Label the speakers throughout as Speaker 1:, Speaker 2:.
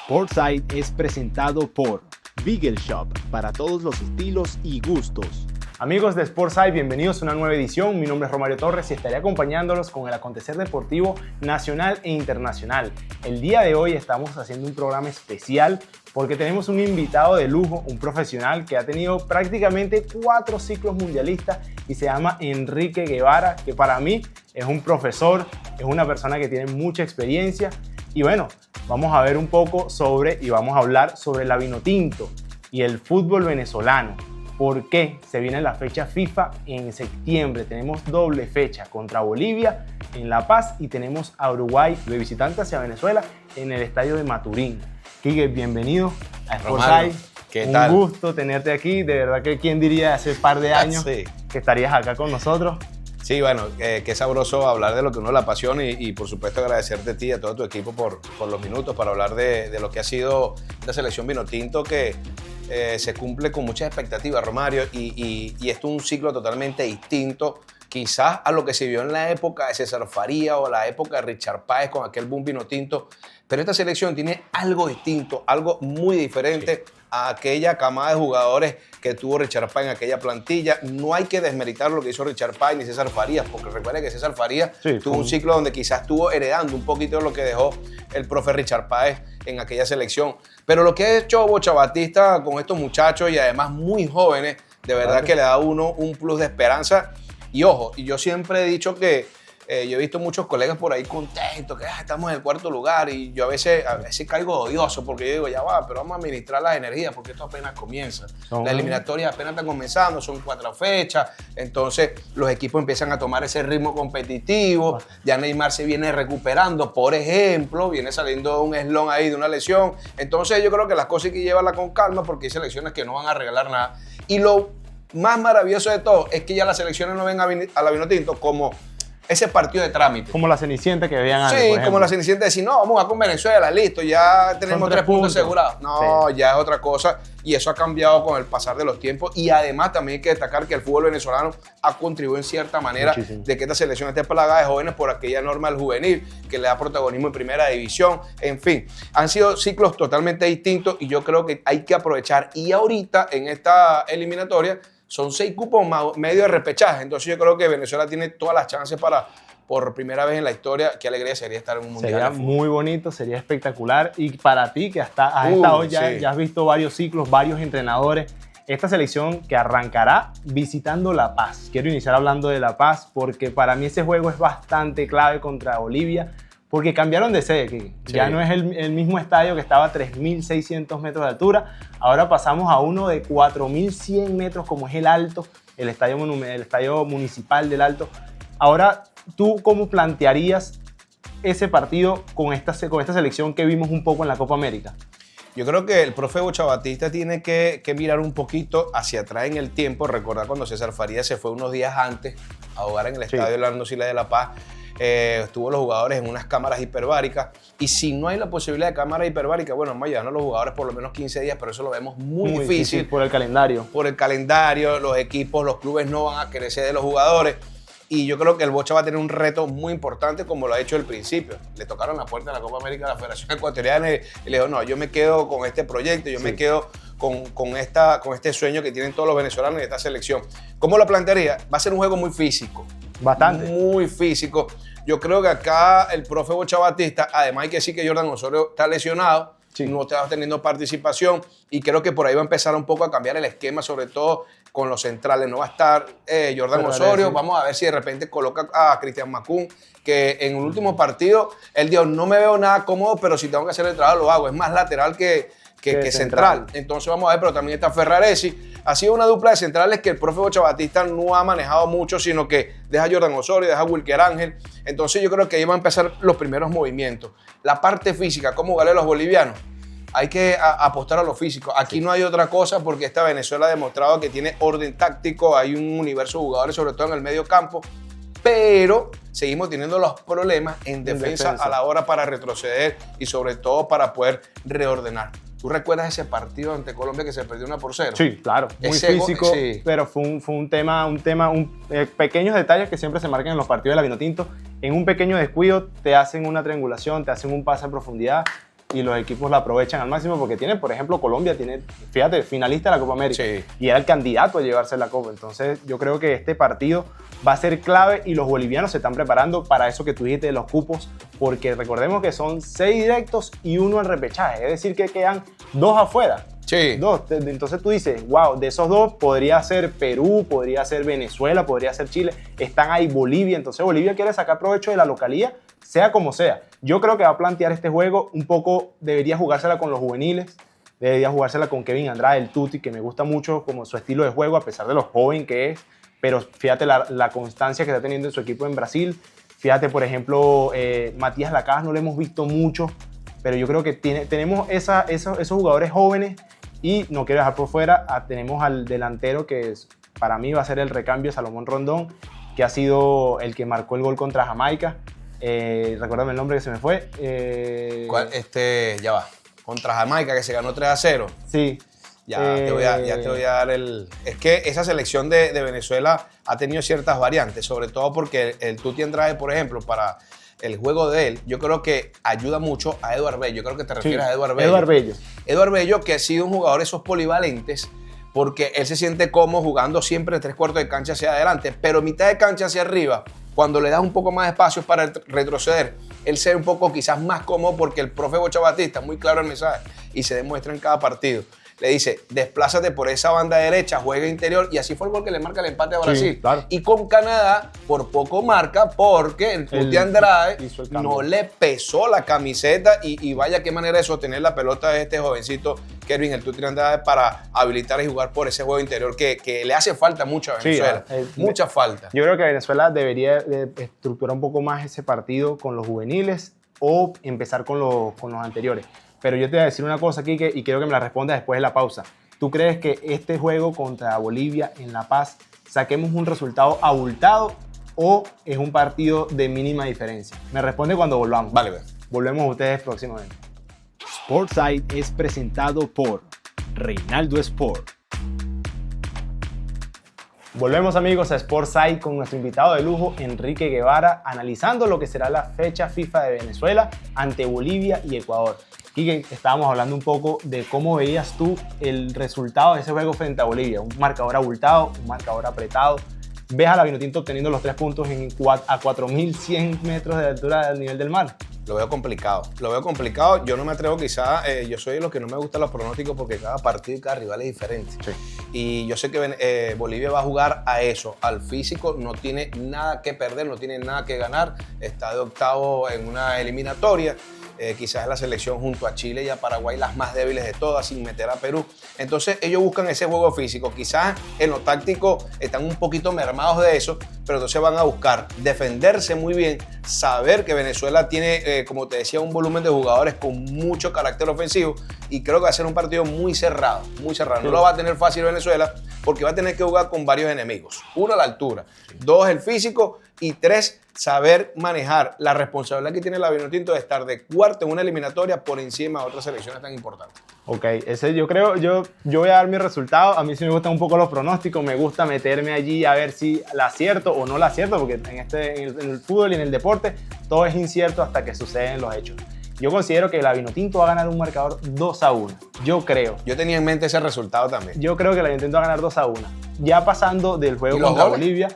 Speaker 1: Sportside es presentado por Beagle Shop, para todos los estilos y gustos.
Speaker 2: Amigos de Sportside, bienvenidos a una nueva edición. Mi nombre es Romario Torres y estaré acompañándolos con el acontecer deportivo nacional e internacional. El día de hoy estamos haciendo un programa especial porque tenemos un invitado de lujo, un profesional que ha tenido prácticamente 4 ciclos mundialistas y se llama Enrique Guevara, que para mí es un profesor, es una persona que tiene mucha experiencia. Y bueno, vamos a ver un poco y vamos a hablar sobre la Vinotinto y el fútbol venezolano. ¿Por qué? Se viene la fecha FIFA en septiembre. Tenemos doble fecha contra Bolivia en La Paz y tenemos a Uruguay de visitante hacia Venezuela en el estadio de Maturín. Quique, bienvenido a Sportside.
Speaker 3: ¿Qué tal?
Speaker 2: Un gusto tenerte aquí. De verdad que quién diría hace un par de años
Speaker 3: Sí.
Speaker 2: que estarías acá con nosotros.
Speaker 3: Sí, bueno, qué sabroso hablar de lo que uno le apasiona y por supuesto agradecerte a ti y a todo tu equipo por los minutos para hablar de lo que ha sido esta selección Vinotinto que se cumple con muchas expectativas, Romario, y esto es un ciclo totalmente distinto quizás a lo que se vio en la época de César Faría o la época de Richard Páez con aquel boom Vinotinto, pero esta selección tiene algo distinto, algo muy diferente a aquella camada de jugadores que tuvo Richard Páez en aquella plantilla. No hay que desmeritar lo que hizo Richard Páez ni César Farías, porque recuerda que César Farías tuvo un ciclo donde quizás estuvo heredando un poquito de lo que dejó el profe Richard Páez en aquella selección. Pero lo que ha hecho Bocha Batista con estos muchachos y además muy jóvenes, de verdad que le da a uno un plus de esperanza. Y ojo, y yo siempre he dicho que yo he visto muchos colegas por ahí contentos, que estamos en el 4º lugar, y yo a veces caigo odioso porque yo digo, ya va, pero vamos a administrar las energías porque esto apenas comienza. Las eliminatorias apenas están comenzando, son 4 fechas, entonces los equipos empiezan a tomar ese ritmo competitivo, ya Neymar se viene recuperando, por ejemplo, viene saliendo un eslón ahí de una lesión, entonces yo creo que las cosas hay que llevarlas con calma porque hay selecciones que no van a regalar nada. Y lo más maravilloso de todo es que ya las selecciones no ven a la Vinotinto como ese partido de trámite.
Speaker 2: Como la Cenicienta que veían antes.
Speaker 3: Sí, como la Cenicienta decir, no, vamos a con Venezuela, listo, ya tenemos 3 puntos asegurados. No, ya es otra cosa y eso ha cambiado con el pasar de los tiempos y además también hay que destacar que el fútbol venezolano ha contribuido en cierta manera de que esta selección esté plagada de jóvenes por aquella norma del juvenil que le da protagonismo en primera división. En fin, han sido ciclos totalmente distintos y yo creo que hay que aprovechar. Y ahorita en esta eliminatoria son 6 cupos medio de repechaje, entonces yo creo que Venezuela tiene todas las chances para, por primera vez en la historia, qué alegría sería estar en un mundial.
Speaker 2: Sería muy bonito, sería espectacular. Y para ti, que has estado ya has visto varios ciclos, varios entrenadores, esta selección que arrancará visitando La Paz. Quiero iniciar hablando de La Paz porque para mí ese juego es bastante clave contra Bolivia, porque cambiaron de sede, que ya no es el mismo estadio que estaba a 3.600 metros de altura, ahora pasamos a uno de 4.100 metros como es el Alto, el estadio municipal del Alto. Ahora, ¿tú cómo plantearías ese partido con esta selección que vimos un poco en la Copa América?
Speaker 3: Yo creo que el profe Bocha Batista tiene que mirar un poquito hacia atrás en el tiempo, recordar cuando César Farías se fue unos días antes a jugar en el estadio Orlando Siles de La Paz. Estuvo los jugadores en unas cámaras hiperbáricas y si no hay la posibilidad de cámara hiperbárica, bueno, vamos a llevarnos los jugadores por lo menos 15 días, pero eso lo vemos muy difícil
Speaker 2: por el calendario.
Speaker 3: Por el calendario, los equipos, los clubes no van a querer ceder de los jugadores y yo creo que el Bocha va a tener un reto muy importante como lo ha hecho al principio. Le tocaron la puerta de la Copa América a la Federación Ecuatoriana y le dijo, no, yo me quedo con este proyecto, yo me quedo con este sueño que tienen todos los venezolanos y esta selección. ¿Cómo lo plantearía? Va a ser un juego muy físico.
Speaker 2: Bastante.
Speaker 3: Muy físico. Yo creo que acá el profe Bocha Batista, además hay que decir que Jordan Osorio está lesionado, no está teniendo participación y creo que por ahí va a empezar un poco a cambiar el esquema, sobre todo con los centrales. No va a estar Jordan Osorio, vamos a ver si de repente coloca a Cristian Macún, que en el último partido él dijo, no me veo nada cómodo, pero si tengo que hacer el trabajo lo hago, es más lateral que central. Entonces vamos a ver, pero también está Ferraresi. Ha sido una dupla de centrales que el profe Bocha Batista no ha manejado mucho, sino que deja a Jordan Osorio, deja a Wilker Ángel. Entonces yo creo que ahí van a empezar los primeros movimientos. La parte física, ¿cómo jugarle a los bolivianos? Hay que apostar a lo físico. Aquí no hay otra cosa porque esta Venezuela ha demostrado que tiene orden táctico, hay un universo de jugadores, sobre todo en el medio campo, pero seguimos teniendo los problemas en defensa a la hora para retroceder y sobre todo para poder reordenar. ¿Tú recuerdas ese partido ante Colombia que se perdió 1-0?
Speaker 2: Sí, claro. Muy físico, pero fue un tema, pequeños detalles que siempre se marcan en los partidos de la Vinotinto. En un pequeño descuido te hacen una triangulación, te hacen un pase a profundidad y los equipos la aprovechan al máximo porque tiene, por ejemplo, Colombia tiene, fíjate, finalista de la Copa América
Speaker 3: Sí.
Speaker 2: y era el candidato a llevarse la Copa. Entonces yo creo que este partido va a ser clave y los bolivianos se están preparando para eso que tú dijiste de los cupos, porque recordemos que son 6 directos y 1 al repechaje, es decir que quedan 2 afuera.
Speaker 3: Sí.
Speaker 2: 2. Entonces tú dices, wow, de esos 2 podría ser Perú, podría ser Venezuela, podría ser Chile. Están ahí Bolivia. Entonces Bolivia quiere sacar provecho de la localía, sea como sea. Yo creo que va a plantear este juego un poco, debería jugársela con los juveniles, debería jugársela con Kevin Andrade, el Tuti, que me gusta mucho como su estilo de juego, a pesar de lo joven que es. Pero fíjate la constancia que está teniendo en su equipo en Brasil. Fíjate, por ejemplo, Matías Lacaze no lo hemos visto mucho, pero yo creo que tenemos esos jugadores jóvenes. Y no quiero dejar por fuera, tenemos al delantero que para mí va a ser el recambio, Salomón Rondón, que ha sido el que marcó el gol contra Jamaica. Recuérdame el nombre que se me fue.
Speaker 3: Ya va. Contra Jamaica, que se ganó 3-0.
Speaker 2: Sí.
Speaker 3: Ya te voy a dar el... Es que esa selección de Venezuela ha tenido ciertas variantes, sobre todo porque el Tuti Andrade, por ejemplo, para el juego de él, yo creo que ayuda mucho a Eduard Bello. Yo creo que te refieres a Eduard Bello. Eduard Bello, que ha sido un jugador de esos polivalentes, porque él se siente cómodo jugando siempre 3/4 de cancha hacia adelante, pero mitad de cancha hacia arriba, cuando le das un poco más de espacio para retroceder, él se ve un poco quizás más cómodo porque el profe Bocha Batista, muy claro el mensaje, y se demuestra en cada partido. Le dice, desplázate por esa banda derecha, juega interior, y así fue el gol que le marca el empate a Brasil.
Speaker 2: Sí, claro.
Speaker 3: Y con Canadá, por poco marca, porque el Tuti Andrade no le pesó la camiseta, y vaya qué manera de sostener la pelota de este jovencito Kevin, el Tuti Andrade, para habilitar y jugar por ese juego interior que le hace falta mucho a Venezuela. Mucha falta.
Speaker 2: Yo creo que Venezuela debería de estructurar un poco más ese partido con los juveniles o empezar con los anteriores. Pero yo te voy a decir una cosa, Quique, y quiero que me la respondas después de la pausa. ¿Tú crees que este juego contra Bolivia en La Paz saquemos un resultado abultado o es un partido de mínima diferencia? Me responde cuando volvamos.
Speaker 3: Vale, bien.
Speaker 2: Volvemos a ustedes próximamente.
Speaker 1: Sportside es presentado por Reinaldo Sport.
Speaker 2: Volvemos, amigos, a Sportside con nuestro invitado de lujo, Enrique Guevara, analizando lo que será la fecha FIFA de Venezuela ante Bolivia y Ecuador. Quique, estábamos hablando un poco de cómo veías tú el resultado de ese juego frente a Bolivia. Un marcador abultado, un marcador apretado. Ves a la Vinotinto obteniendo los 3 puntos a 4.100 metros de altura del nivel del mar.
Speaker 3: Lo veo complicado. Yo no me atrevo, quizá, yo soy de los que no me gustan los pronósticos porque cada partido y cada rival es diferente. Sí. Y yo sé que Bolivia va a jugar a eso, al físico, no tiene nada que perder, no tiene nada que ganar. Está de octavo en una eliminatoria. Quizás es la selección junto a Chile y a Paraguay las más débiles de todas, sin meter a Perú. Entonces ellos buscan ese juego físico. Quizás en lo táctico están un poquito mermados de eso, pero entonces van a buscar defenderse muy bien, saber que Venezuela tiene, como te decía, un volumen de jugadores con mucho carácter ofensivo, y creo que va a ser un partido muy cerrado, muy cerrado. No lo va a tener fácil Venezuela porque va a tener que jugar con varios enemigos. 1, la altura. 2, el físico. Y 3, saber manejar la responsabilidad que tiene la Vinotinto de estar de cuarto en una eliminatoria por encima de otras selecciones tan importantes.
Speaker 2: Ok, yo voy a dar mi resultado. A mí sí me gustan un poco los pronósticos, me gusta meterme allí a ver si la acierto o no la acierto, porque en el fútbol y en el deporte todo es incierto hasta que suceden los hechos. Yo considero que la Vinotinto va a ganar un marcador 2-1. Yo creo.
Speaker 3: Yo tenía en mente ese resultado también.
Speaker 2: Yo creo que la Vinotinto va a ganar 2-1. Ya pasando del juego contra Bolivia.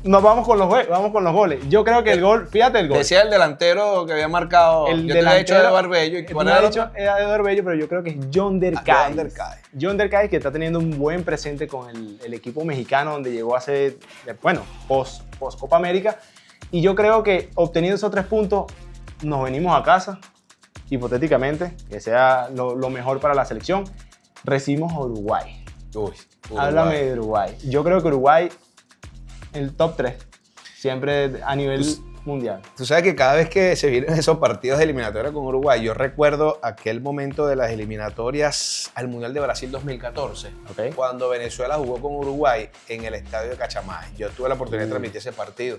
Speaker 2: Nos vamos con los goles. Yo creo que el gol, fíjate el gol.
Speaker 3: Decía el delantero que había marcado.
Speaker 2: El
Speaker 3: yo te había dicho Eduard Bello.
Speaker 2: Era Eduard Bello, pero yo creo que es Yonder Cáiz. Yonder Cáiz, que está teniendo un buen presente con el equipo mexicano, donde llegó hace, post Copa América. Y yo creo que obteniendo esos 3 puntos, nos venimos a casa, hipotéticamente, que sea lo mejor para la selección. Recibimos a Uruguay.
Speaker 3: Uruguay.
Speaker 2: Háblame de Uruguay. Yo creo que Uruguay, el top 3, siempre a nivel mundial.
Speaker 3: Tú sabes que cada vez que se vienen esos partidos de eliminatoria con Uruguay, yo recuerdo aquel momento de las eliminatorias al Mundial de Brasil 2014, cuando Venezuela jugó con Uruguay en el estadio de Cachamay. Yo tuve la oportunidad de transmitir ese partido.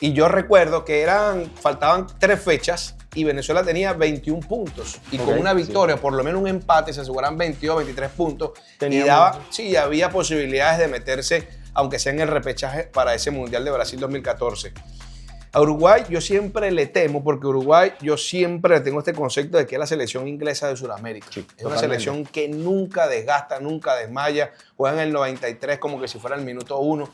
Speaker 3: Y yo recuerdo que faltaban 3 fechas y Venezuela tenía 21 puntos. Y con una victoria, por lo menos un empate, se aseguraban 22, 23 puntos. Y había posibilidades de meterse, aunque sea en el repechaje, para ese Mundial de Brasil 2014. A Uruguay yo siempre le temo, porque Uruguay yo siempre tengo este concepto de que es la selección inglesa de Sudamérica.
Speaker 2: Sí,
Speaker 3: es una
Speaker 2: totalmente.
Speaker 3: selección que nunca desgasta, nunca desmaya, juega en el 93 como que si fuera el minuto 1.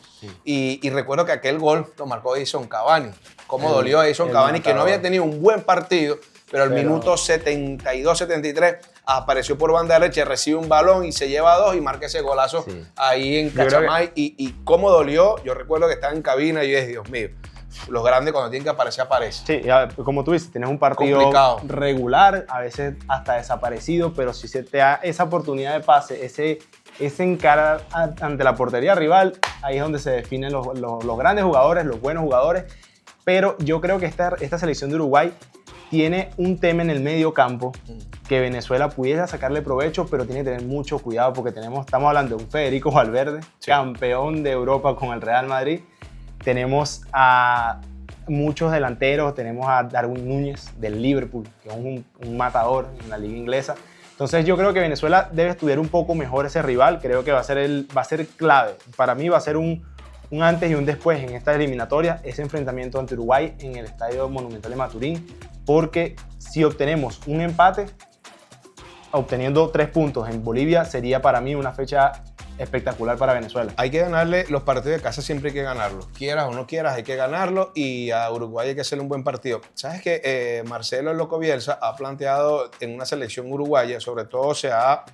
Speaker 3: Y recuerdo que aquel gol lo marcó Edison Cavani. Cómo dolió a Edison Cavani, que no había tenido un buen partido, pero al minuto 72-73 apareció por banda derecha, recibe un balón y se lleva 2 y marca ese golazo ahí en Cachamay. Y cómo dolió, yo recuerdo que estaba en cabina y yo dije, Dios mío, los grandes cuando tienen que aparecer, aparecen.
Speaker 2: Sí, ya, como tú dices, tienes un partido
Speaker 3: Complicado.
Speaker 2: regular, a veces hasta desaparecido, pero si se te da esa oportunidad de pase, ese encarar ante la portería rival, ahí es donde se definen los grandes jugadores, los buenos jugadores. Pero yo creo que esta selección de Uruguay tiene un tema en el medio campo que Venezuela pudiera sacarle provecho, pero tiene que tener mucho cuidado porque estamos hablando de un Federico Valverde, campeón de Europa con el Real Madrid. Tenemos a muchos delanteros, tenemos a Darwin Núñez del Liverpool, que es un matador en la liga inglesa. Entonces yo creo que Venezuela debe estudiar un poco mejor ese rival, creo que va a ser clave. Para mí va a ser un antes y un después en esta eliminatoria, ese enfrentamiento ante Uruguay en el Estadio Monumental de Maturín, porque si obtenemos un empate, obteniendo 3 puntos en Bolivia, sería para mí una fecha espectacular para Venezuela.
Speaker 3: Hay que ganarle los partidos de casa, siempre hay que ganarlos. Quieras o no quieras, hay que ganarlo y a Uruguay hay que hacerle un buen partido. ¿Sabes que Marcelo el Loco Bielsa ha planteado en una selección uruguaya, sobre todo se ha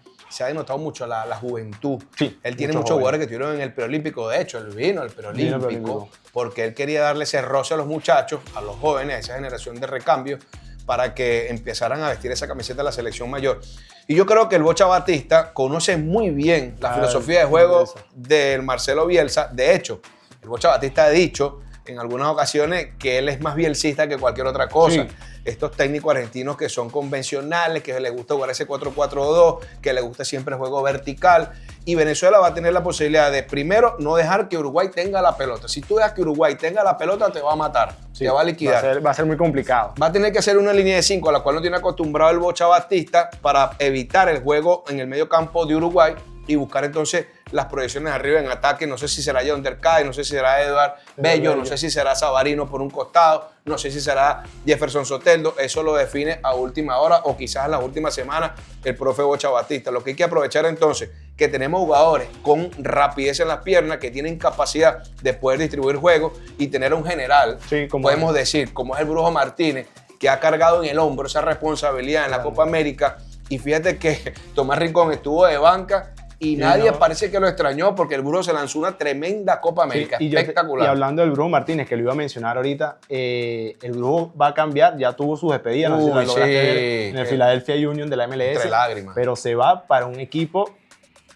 Speaker 3: denotado mucho la juventud?
Speaker 2: Sí,
Speaker 3: él tiene muchos jugadores que estuvieron en el preolímpico. De hecho, él vino al preolímpico porque él quería darle ese roce a los muchachos, a los jóvenes, a esa generación de recambio, para que empezaran a vestir esa camiseta de la selección mayor. Y yo creo que el Bocha Batista conoce muy bien la filosofía de juego del Marcelo Bielsa. De hecho, el Bocha Batista ha dicho en algunas ocasiones que él es más bielcista que cualquier otra cosa.
Speaker 2: Sí.
Speaker 3: Estos técnicos argentinos que son convencionales, que les gusta jugar ese 4-4-2, que les gusta siempre el juego vertical. Y Venezuela va a tener la posibilidad de, primero, no dejar que Uruguay tenga la pelota. Si tú dejas que Uruguay tenga la pelota, te va a matar, te va a liquidar.
Speaker 2: Va a ser muy complicado.
Speaker 3: Va a tener que hacer una línea de 5 a la cual no tiene acostumbrado el Bocha Batista para evitar el juego en el medio campo de Uruguay y buscar entonces las proyecciones arriba en ataque. No sé si será Yonder Cay, no sé si será Eduard Bello, no sé si será Savarino por un costado, no sé si será Jefferson Soteldo. Eso lo define a última hora o quizás en las últimas semanas el profe Bocha Batista. Lo que hay que aprovechar entonces que tenemos jugadores con rapidez en las piernas, que tienen capacidad de poder distribuir juegos y tener un general, podemos decir, como es el Brujo Martínez, que ha cargado en el hombro esa responsabilidad en la Copa América. Y fíjate que Tomás Rincón estuvo de banca y nadie parece que lo extrañó porque el Brujo se lanzó una tremenda Copa América, espectacular.
Speaker 2: Y hablando del Brujo Martínez, que lo iba a mencionar ahorita, el Brujo va a cambiar, ya tuvo sus despedidas, no sé si lo lograste ver, en el Philadelphia Union de la MLS,
Speaker 3: entre lágrimas.
Speaker 2: Pero se va para un equipo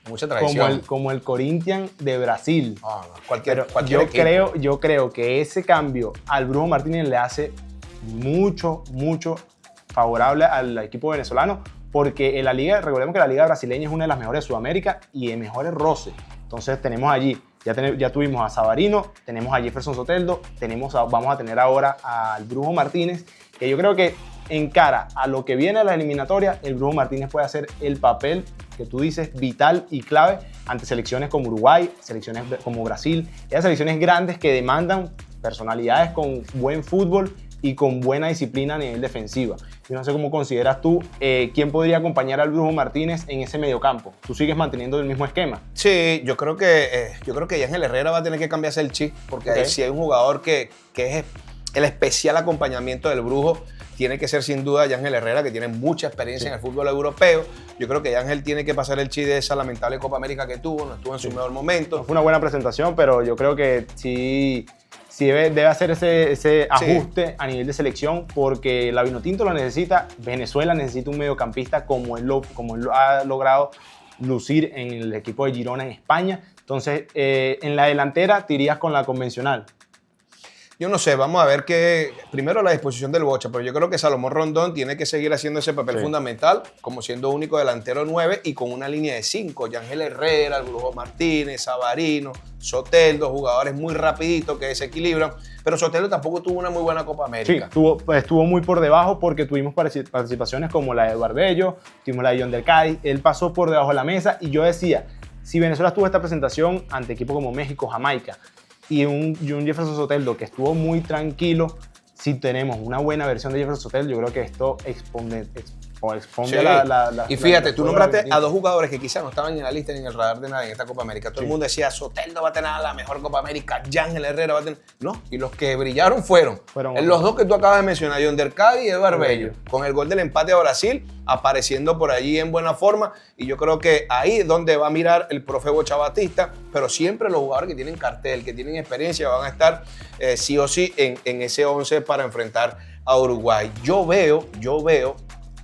Speaker 3: mucha tradición,
Speaker 2: como el Corinthians de Brasil.
Speaker 3: Cualquier
Speaker 2: yo creo que ese cambio al Brujo Martínez le hace mucho favorable al equipo venezolano, porque en la liga, recordemos que la liga brasileña es una de las mejores de Sudamérica y de mejores roces. Entonces tenemos allí, ya tuvimos a Savarino, tenemos a Jefferson Soteldo, vamos a tener ahora al Brujo Martínez, que yo creo que en cara a lo que viene a la eliminatoria, el Brujo Martínez puede hacer el papel que tú dices vital y clave ante selecciones como Uruguay, selecciones como Brasil, esas selecciones grandes que demandan personalidades con buen fútbol y con buena disciplina a nivel defensiva. Yo no sé cómo consideras tú quién podría acompañar al Brujo Martínez en ese mediocampo. ¿Tú sigues manteniendo el mismo esquema?
Speaker 3: Sí, yo creo que Ángel Herrera va a tener que cambiarse el chip, porque si hay un jugador que es el especial acompañamiento del Brujo, tiene que ser sin duda Ángel Herrera, que tiene mucha experiencia en el fútbol europeo. Yo creo que Ángel tiene que pasar el chip de esa lamentable Copa América que tuvo, no estuvo en su mejor momento.
Speaker 2: No fue una buena presentación, pero yo creo que sí debe hacer ese ajuste a nivel de selección, porque la Vinotinto lo necesita, Venezuela necesita un mediocampista como él lo ha logrado lucir en el equipo de Girona en España. Entonces, en la delantera te irías con la convencional.
Speaker 3: Yo no sé, vamos a ver primero la disposición del Bocha, pero yo creo que Salomón Rondón tiene que seguir haciendo ese papel fundamental, como siendo único delantero 9 y con una línea de 5. Ángel Herrera, el Brujo Martínez, Savarino, Soteldo, jugadores muy rapiditos que desequilibran, pero Soteldo tampoco tuvo una muy buena Copa América.
Speaker 2: Sí, estuvo muy por debajo porque tuvimos participaciones como la de Eduard Bello, tuvimos la de Yonder Cay, él pasó por debajo de la mesa y yo decía, si Venezuela tuvo esta presentación ante equipos como México, Jamaica, y un Jefferson Soteldo que estuvo muy tranquilo. Si tenemos una buena versión de Jefferson Soteldo, yo creo que esto expone
Speaker 3: Sí.
Speaker 2: la...
Speaker 3: Y fíjate, tú nombraste
Speaker 2: la-
Speaker 3: a dos jugadores que quizás no estaban en la lista ni en el radar de nadie en esta Copa América. Todo el mundo decía, Soteldo va a tener la mejor Copa América, Yángel Herrera va a tener... No, y los que brillaron fueron los dos que tú acabas de mencionar, Yonder Cady y Eduardo Bello, con el gol del empate a Brasil, apareciendo por allí en buena forma. Y yo creo que ahí es donde va a mirar el profe Bocha Batista, pero siempre los jugadores que tienen cartel, que tienen experiencia, van a estar sí o sí en ese 11 para enfrentar a Uruguay. Yo veo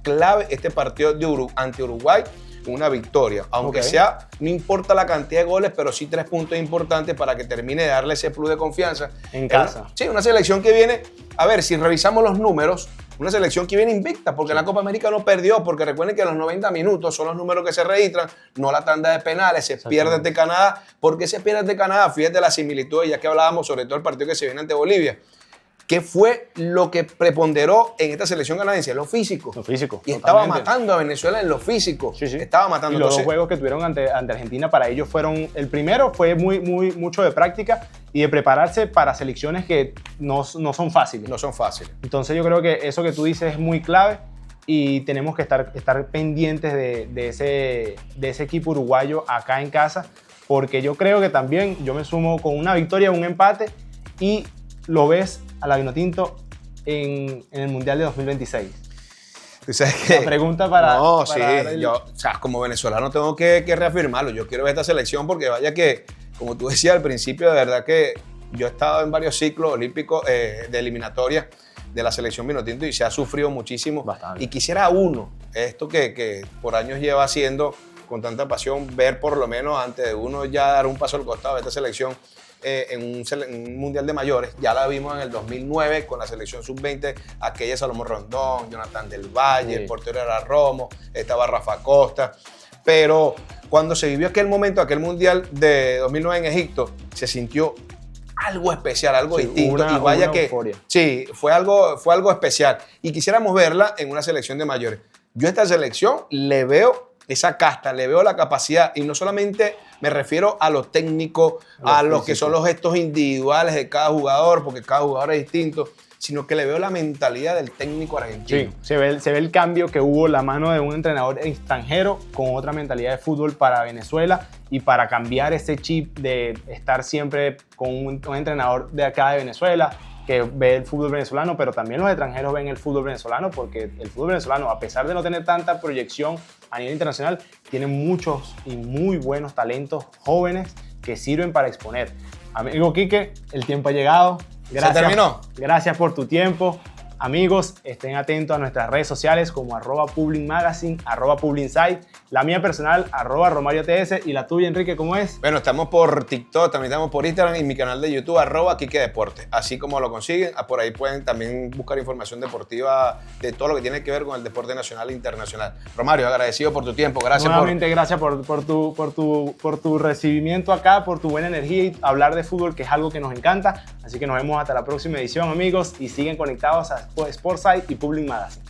Speaker 3: clave este partido ante Uruguay, una victoria. Aunque sea, no importa la cantidad de goles, pero sí 3 puntos importantes para que termine de darle ese plus de confianza.
Speaker 2: En casa.
Speaker 3: Sí, una selección que viene, a ver, si revisamos los números, una selección que viene invicta, porque la Copa América no perdió, porque recuerden que los 90 minutos son los números que se registran, no la tanda de penales, se pierde ante Canadá. ¿Por qué se pierde ante Canadá? Fíjate la similitud, ya que hablábamos sobre todo el partido que se viene ante Bolivia. ¿Qué fue lo que preponderó en esta selección canadiense? Lo físico.
Speaker 2: Lo físico.
Speaker 3: Y
Speaker 2: totalmente.
Speaker 3: estaba matando a Venezuela en lo físico.
Speaker 2: Sí, sí.
Speaker 3: Estaba matando.
Speaker 2: Y los
Speaker 3: Entonces,
Speaker 2: dos juegos que tuvieron ante Argentina para ellos fueron... El primero fue mucho de práctica y de prepararse para selecciones que no son fáciles.
Speaker 3: no son fáciles.
Speaker 2: Entonces yo creo que eso que tú dices es muy clave y tenemos que estar pendientes de ese equipo uruguayo acá en casa, porque yo creo que también yo me sumo con una victoria, un empate, y lo ves a la Vinotinto en el Mundial de 2026.
Speaker 3: ¿Tú sabes qué?
Speaker 2: La pregunta para...
Speaker 3: No,
Speaker 2: para
Speaker 3: sí, yo, o sea, como venezolano tengo que reafirmarlo. Yo quiero ver esta selección porque vaya que, como tú decías al principio, de verdad que yo he estado en varios ciclos olímpicos de eliminatoria de la selección Vinotinto y se ha sufrido muchísimo.
Speaker 2: Bastante.
Speaker 3: Y quisiera esto que por años lleva haciendo con tanta pasión, ver por lo menos antes de uno ya dar un paso al costado de esta selección en un Mundial de Mayores. Ya la vimos en el 2009 con la selección sub-20, aquella Salomón Rondón, Jonathan del Valle,
Speaker 2: Sí.
Speaker 3: el portero era Romo, estaba Rafa Costa. Pero cuando se vivió aquel momento, aquel Mundial de 2009 en Egipto, se sintió algo especial, algo distinto. Y vaya que
Speaker 2: euforia.
Speaker 3: sí, fue algo especial. Y quisiéramos verla en una selección de mayores. Yo a esta selección le veo esa casta, le veo la capacidad, y no solamente me refiero a lo técnico, a lo que son los gestos individuales de cada jugador, porque cada jugador es distinto, sino que le veo la mentalidad del técnico argentino.
Speaker 2: Sí, se ve el cambio que hubo, la mano de un entrenador extranjero con otra mentalidad de fútbol para Venezuela y para cambiar ese chip de estar siempre con un entrenador de acá de Venezuela que ve el fútbol venezolano, pero también los extranjeros ven el fútbol venezolano, porque el fútbol venezolano, a pesar de no tener tanta proyección a nivel internacional, tiene muchos y muy buenos talentos jóvenes que sirven para exponer. Amigo Quique, el tiempo ha llegado. Gracias,
Speaker 3: ¿Se terminó?
Speaker 2: Gracias por tu tiempo. Amigos, estén atentos a nuestras redes sociales como @publicmagazine, @publinsite, la mía personal, @RomarioTS, y la tuya, Enrique, ¿cómo es?
Speaker 3: Bueno, estamos por TikTok, también estamos por Instagram y mi canal de YouTube, @QuiqueDeporte. Así como lo consiguen, por ahí pueden también buscar información deportiva de todo lo que tiene que ver con el deporte nacional e internacional. Romario, agradecido por tu tiempo, gracias
Speaker 2: Nuevamente, gracias por tu recibimiento acá, por tu buena energía y hablar de fútbol, que es algo que nos encanta. Así que nos vemos hasta la próxima edición, amigos, y siguen conectados a Sportsite y Public Magazine.